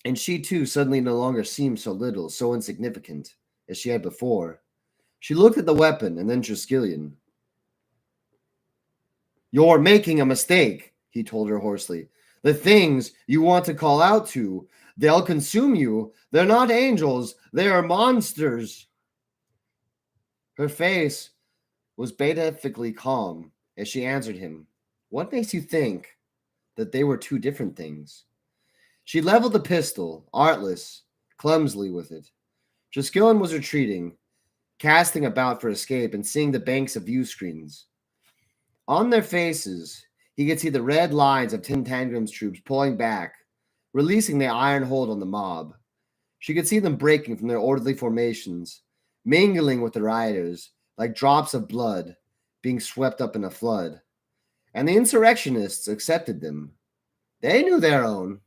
and she too suddenly no longer seemed so little, so insignificant as she had before. She looked at the weapon and then Triskelion. You're making a mistake, he told her hoarsely. The things you want to call out to, they'll consume you. They're not angels, they are monsters. Her face was beatifically calm as she answered him. What makes you think that they were two different things? She leveled the pistol, artless, clumsily with it. Triskelion was retreating, casting about for escape and seeing the banks of view screens. On their faces, he could see the red lines of Tintangram's troops pulling back, releasing the iron hold on the mob. She could see them breaking from their orderly formations, mingling with the rioters like drops of blood being swept up in a flood. And the insurrectionists accepted them. They knew their own.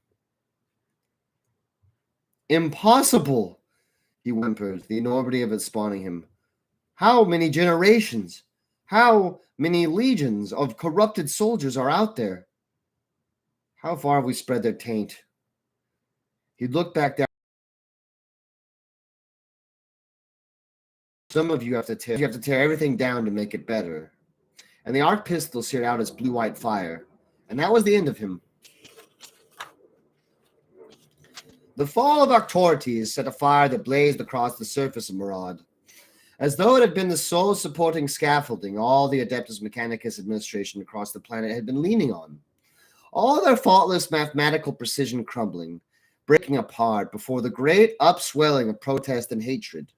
Impossible, he whimpered, the enormity of it spawning him. How many generations? How many legions of corrupted soldiers are out there? How far have we spread their taint? He looked back down. Some of you have to tear everything down to make it better. And the arc pistol seared out its blue-white fire. And that was the end of him. The fall of Arctorites set a fire that blazed across the surface of Marad, as though it had been the sole supporting scaffolding all the Adeptus Mechanicus administration across the planet had been leaning on. All their faultless mathematical precision crumbling, breaking apart before the great upswelling of protest and hatred.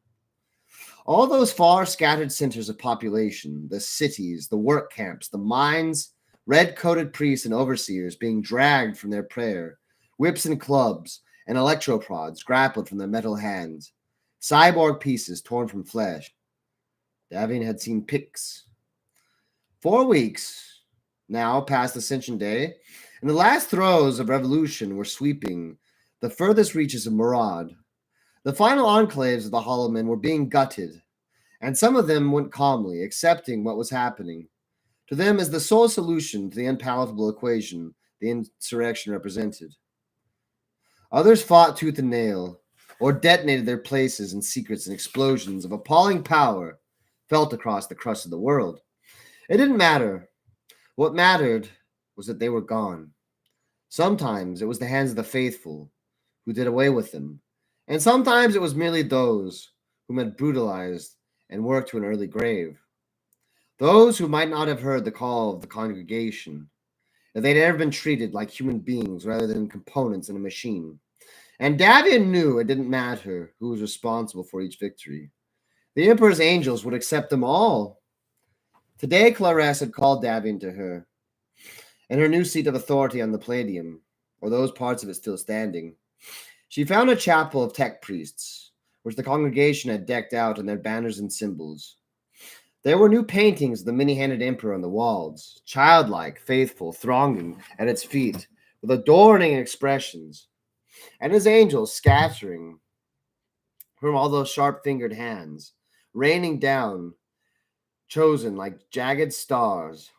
All those far scattered centers of population, the cities, the work camps, the mines, red-coated priests and overseers being dragged from their prayer, whips and clubs and electroprods grappled from their metal hands, cyborg pieces torn from flesh. Davian had seen pics. 4 weeks now past Ascension Day, and the last throes of revolution were sweeping the furthest reaches of Marad. The final enclaves of the Hollow Men were being gutted, and some of them went calmly, accepting what was happening to them as the sole solution to the unpalatable equation the insurrection represented. Others fought tooth and nail, or detonated their places in secrets and explosions of appalling power felt across the crust of the world. It didn't matter. What mattered was that they were gone. Sometimes it was the hands of the faithful who did away with them, and sometimes it was merely those whom had brutalized and worked to an early grave. Those who might not have heard the call of the congregation, if they'd ever been treated like human beings rather than components in a machine. And Davian knew it didn't matter who was responsible for each victory. The Emperor's angels would accept them all. Today, Clarisse had called Davian to her, in her new seat of authority on the Palladium, or those parts of it still standing. She found a chapel of tech priests, which the congregation had decked out in their banners and symbols. There were new paintings of the many-handed Emperor on the walls, childlike, faithful, thronging at its feet, with adoring expressions, and his angels scattering from all those sharp-fingered hands, raining down, chosen like jagged stars.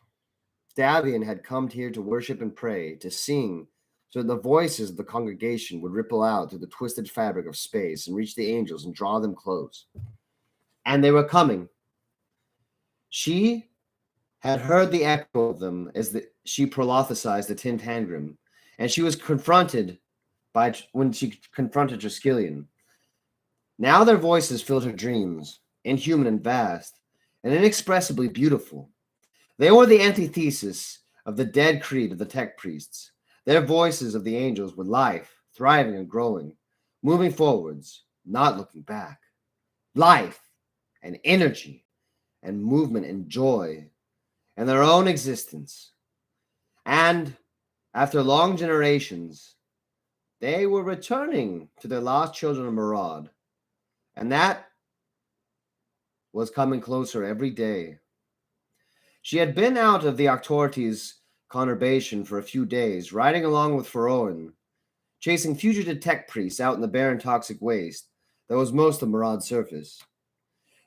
Davian had come here to worship and pray, to sing, so that the voices of the congregation would ripple out through the twisted fabric of space and reach the angels and draw them close. And they were coming. She had heard the echo of them as she prolothesized the Tintangram, and she was confronted when she confronted Triskelion. Now their voices filled her dreams, inhuman and vast, and inexpressibly beautiful. They were the antithesis of the dead creed of the tech priests. Their voices of the angels were life, thriving and growing, moving forwards, not looking back. Life and energy and movement and joy and their own existence. And after long generations, they were returning to their lost children of Marad. And that was coming closer every day. She had been out of the Arctorites' conurbation for a few days, riding along with Feroin, chasing fugitive tech priests out in the barren toxic waste that was most of Marad's surface.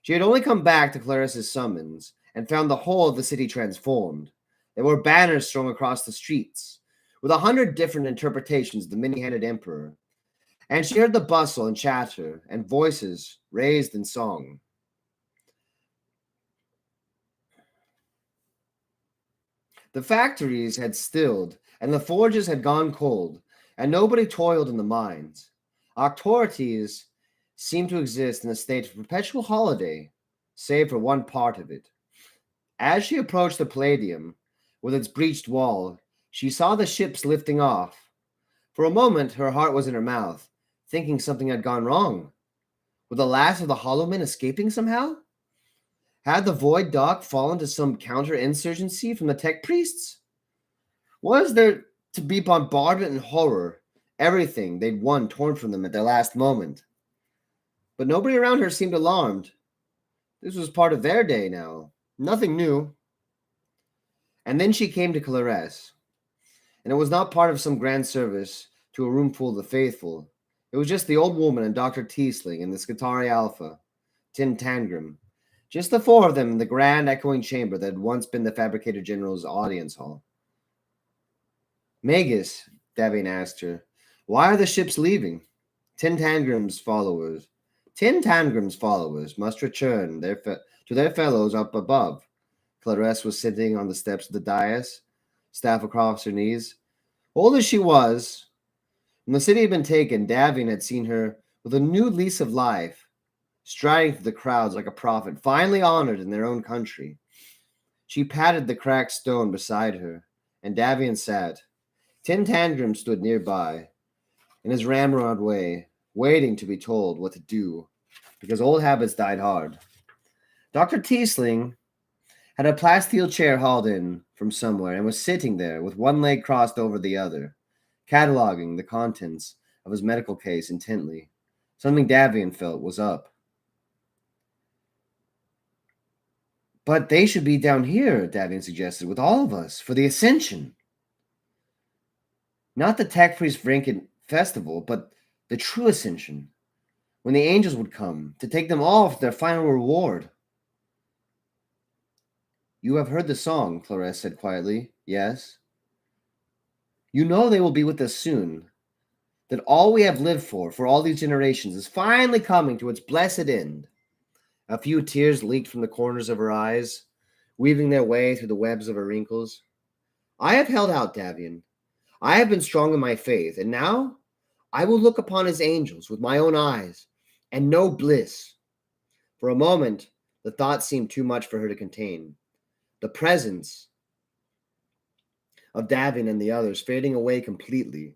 She had only come back to Clarisse's summons and found the whole of the city transformed. There were banners strung across the streets, with 100 different interpretations of the many-handed Emperor, and she heard the bustle and chatter and voices raised in song. The factories had stilled and the forges had gone cold, and nobody toiled in the mines. Auctorities seemed to exist in a state of perpetual holiday, save for one part of it. As she approached the Palladium, with its breached wall, she saw the ships lifting off. For a moment, her heart was in her mouth, thinking something had gone wrong. Were the last of the Hollow Men escaping somehow? Had the Void Dock fallen to some counterinsurgency from the Tech Priests? Was there to be bombardment and horror, everything they'd won torn from them at their last moment? But nobody around her seemed alarmed. This was part of their day now. Nothing new. And then she came to Claresse, and it was not part of some grand service to a room full of the faithful. It was just the old woman and Dr. Teesling and the Scutari Alpha, Tin Tangram. Just the four of them in the grand echoing chamber that had once been the Fabricator General's audience hall. Magus, Davian asked her, why are the ships leaving? Tin Tangram's followers must return to their fellows up above. Claresse was sitting on the steps of the dais, staff across her knees. Old as she was, when the city had been taken, Davian had seen her with a new lease of life, striding through the crowds like a prophet, finally honored in their own country. She patted the cracked stone beside her, and Davian sat. Tin Tangram stood nearby, in his ramrod way, waiting to be told what to do, because old habits died hard. Dr. Teesling had a plasteel chair hauled in from somewhere and was sitting there with one leg crossed over the other, cataloging the contents of his medical case intently. Something Davian felt was up. But they should be down here, Davian suggested, with all of us, for the Ascension. Not the Tech Priest Franken festival, but the true Ascension, when the angels would come to take them all for their final reward. You have heard the song, Claresse said quietly. Yes. You know they will be with us soon, that all we have lived for all these generations, is finally coming to its blessed end. A few tears leaked from the corners of her eyes, weaving their way through the webs of her wrinkles. I have held out, Davian. I have been strong in my faith, and now I will look upon his angels with my own eyes and know bliss. For a moment, the thought seemed too much for her to contain. The presence of Davian and the others fading away completely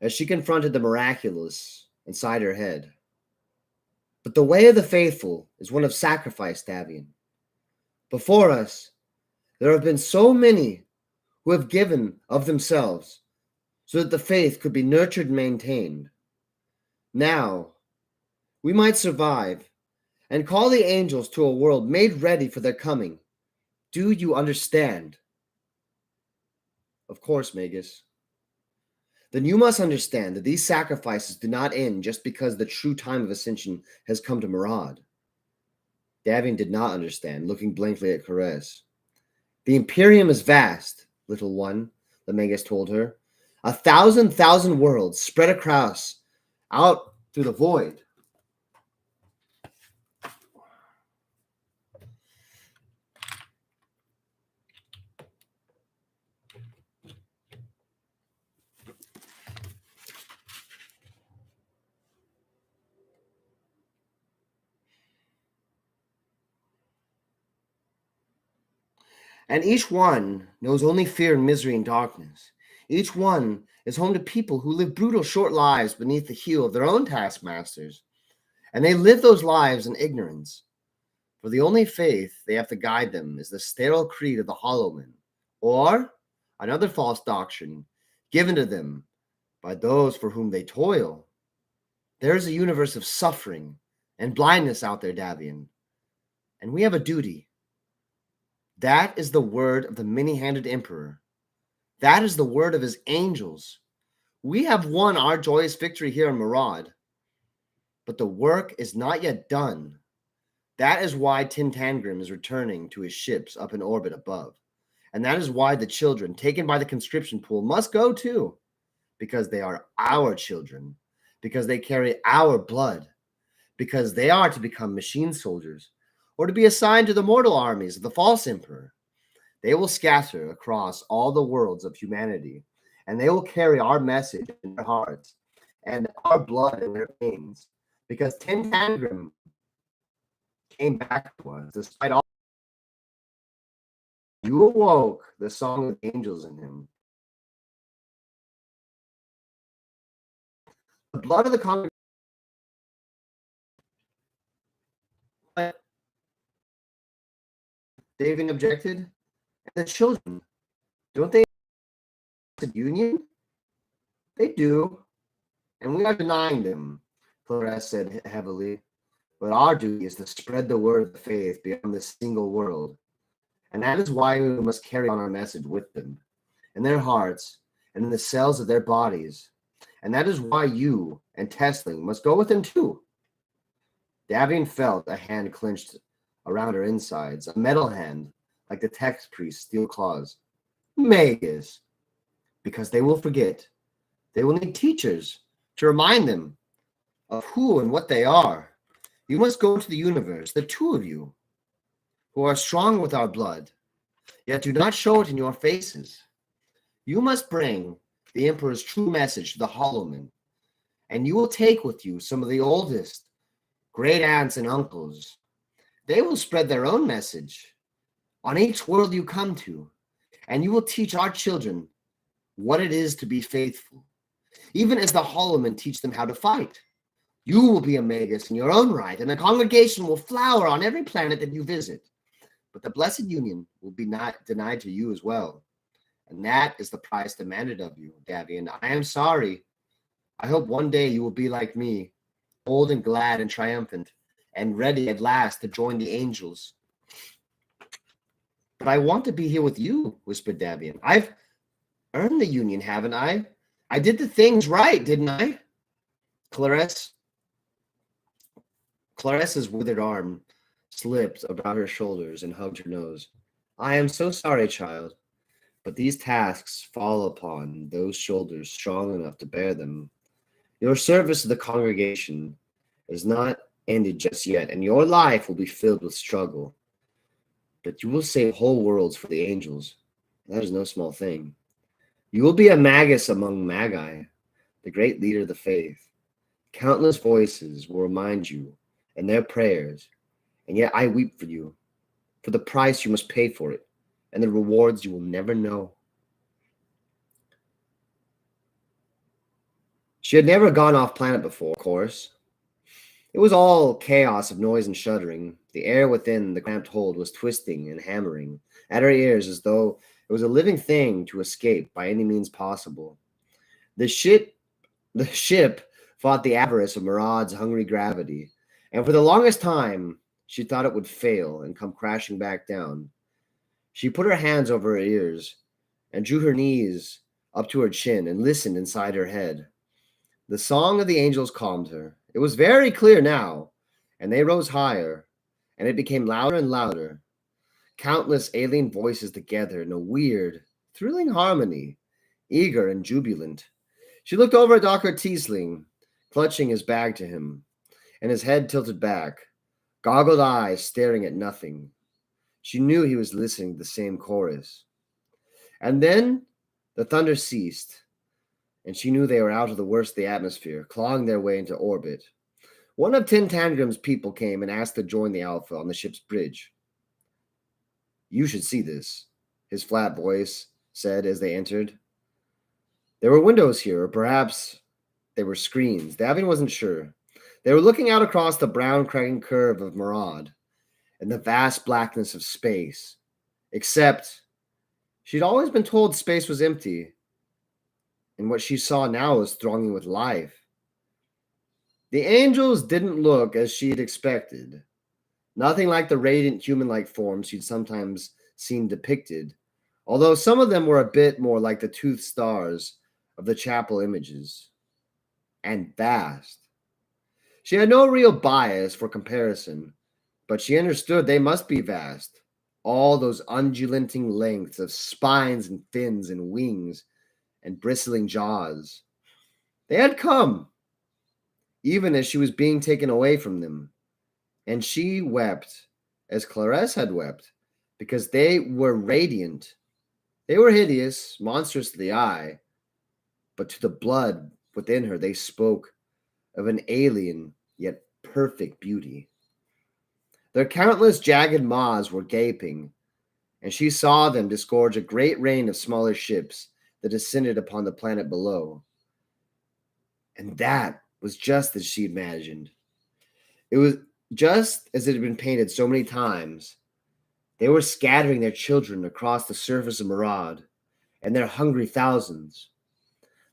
as she confronted the miraculous inside her head. But the way of the faithful is one of sacrifice, Davian. Before us, there have been so many who have given of themselves so that the faith could be nurtured and maintained. Now, we might survive and call the angels to a world made ready for their coming. Do you understand? Of course, Magus. Then you must understand that these sacrifices do not end just because the true time of ascension has come to Murad. Davian did not understand, looking blankly at Claresse. The Imperium is vast, little one, the Magus told her. 1,000 worlds spread across, out through the void. And each one knows only fear and misery and darkness. Each one is home to people who live brutal, short lives beneath the heel of their own taskmasters. And they live those lives in ignorance. For the only faith they have to guide them is the sterile creed of the Hollow Men, or another false doctrine given to them by those for whom they toil. There is a universe of suffering and blindness out there, Davian. And we have a duty. That is the word of the many-handed emperor. That is the word of his angels. We have won our joyous victory here in Murad, but the work is not yet done. That is why Tin Tangram is returning to his ships up in orbit above. And that is why the children taken by the conscription pool must go too, because they are our children, because they carry our blood, because they are to become machine soldiers, or to be assigned to the mortal armies of the false emperor. They will scatter across all the worlds of humanity, and they will carry our message in their hearts and our blood in their veins, because Tintagram came back to us despite all. You awoke the song of the angels in him. The blood of the congregation. David objected. And the children, don't they have a union? They do, and we are denying them, Flores said heavily. But our duty is to spread the word of the faith beyond this single world. And that is why we must carry on our message with them, in their hearts and in the cells of their bodies. And that is why you and Testling must go with them too. Davian felt a hand clenched around her insides, a metal hand, like the text priest's steel claws. Magus, because they will forget. They will need teachers to remind them of who and what they are. You must go into the universe, the two of you, who are strong with our blood, yet do not show it in your faces. You must bring the Emperor's true message to the Hollowmen, and you will take with you some of the oldest great aunts and uncles. They will spread their own message on each world you come to, and you will teach our children what it is to be faithful, even as the Hollowmen teach them how to fight. You will be a Magus in your own right, and the congregation will flower on every planet that you visit. But the Blessed Union will be not denied to you as well. And that is the price demanded of you, Davian. I am sorry. I hope one day you will be like me, old and glad and triumphant, and ready at last to join the angels. But I want to be here with you, whispered Davian. I've earned the Union, haven't I? I did the things right, didn't I? Clarissa's withered arm slipped about her shoulders and hugged her nose. I am so sorry, child, but these tasks fall upon those shoulders strong enough to bear them. Your service to the congregation is not ended just yet, and your life will be filled with struggle. But you will save whole worlds for the angels. That is no small thing. You will be a magus among magi, the great leader of the faith. Countless voices will remind you in their prayers, and yet I weep for you, for the price you must pay for it, and the rewards you will never know. She had never gone off planet before, of course. It was all chaos of noise and shuddering. The air within the cramped hold was twisting and hammering at her ears as though it was a living thing to escape by any means possible. The ship fought the avarice of Murad's hungry gravity, and for the longest time she thought it would fail and come crashing back down. She put her hands over her ears and drew her knees up to her chin and listened inside her head. The song of the angels calmed her. It was very clear now, and they rose higher, and it became louder and louder. Countless alien voices together in a weird, thrilling harmony, eager and jubilant. She looked over at Dr. Teesling, clutching his bag to him, and his head tilted back, goggled eyes staring at nothing. She knew he was listening to the same chorus. And then the thunder ceased, and she knew they were out of the worst of the atmosphere, clawing their way into orbit. One of Tintagram's people came and asked to join the Alpha on the ship's bridge. You should see this, his flat voice said as they entered. There were windows here, or perhaps they were screens. Davian wasn't sure. They were looking out across the brown cracking curve of Murad and the vast blackness of space. Except she'd always been told space was empty, and what she saw now was thronging with life. The angels didn't look as she had expected. Nothing like the radiant human-like forms she'd sometimes seen depicted, although some of them were a bit more like the toothed stars of the chapel images. And vast. She had no real bias for comparison, but she understood they must be vast. All those undulating lengths of spines and fins and wings and bristling jaws. They had come, even as she was being taken away from them. And she wept, as Clarisse had wept, because they were radiant. They were hideous, monstrous to the eye, but to the blood within her they spoke of an alien yet perfect beauty. Their countless jagged maws were gaping, and she saw them disgorge a great rain of smaller ships that descended upon the planet below. And that was just as she imagined. It was just as it had been painted so many times. They were scattering their children across the surface of Marad, and their hungry thousands.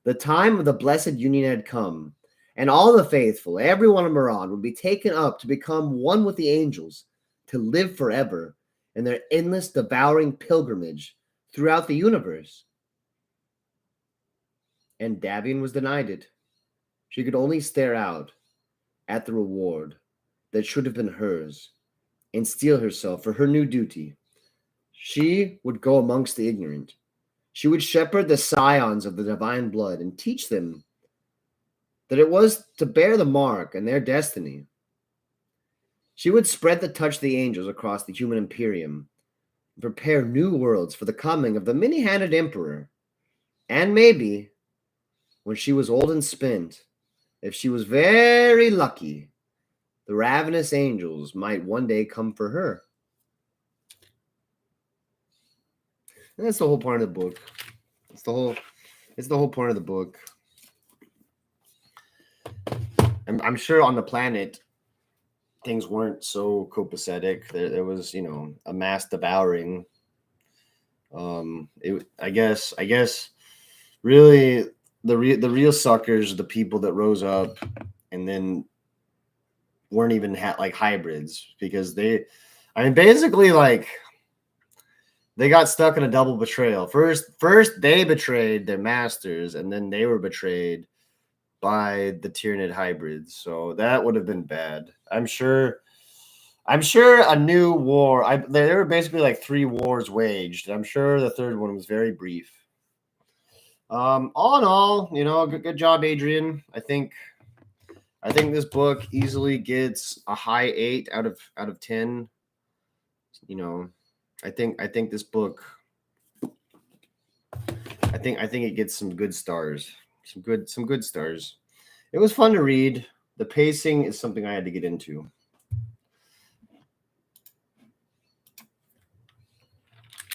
The time of the blessed union had come, and all the faithful, everyone of Marad, would be taken up to become one with the angels, to live forever in their endless, devouring pilgrimage throughout the universe. And Davian was denied it. She could only stare out at the reward that should have been hers and steel herself for her new duty. She would go amongst the ignorant. She would shepherd the scions of the divine blood and teach them that it was to bear the mark and their destiny. She would spread the touch of the angels across the human imperium and prepare new worlds for the coming of the many-handed emperor. And maybe, when she was old and spent, if she was very lucky, the ravenous angels might one day come for her. And that's the whole part of the book. It's the whole point of the book. I'm sure on the planet things weren't so copacetic. There was, a mass devouring. I guess really the real suckers, the people that rose up and then weren't even like hybrids, because basically like they got stuck in a double betrayal. First they betrayed their masters, and then they were betrayed by the Tyranid hybrids. So that would have been bad. I'm sure a new war. There were basically like 3 wars waged. I'm sure the third one was very brief. All in all, good job, Adrian. I think this book easily gets a high 8 out of 10. I think this book. I think it gets some good stars. Some good stars. It was fun to read. The pacing is something I had to get into.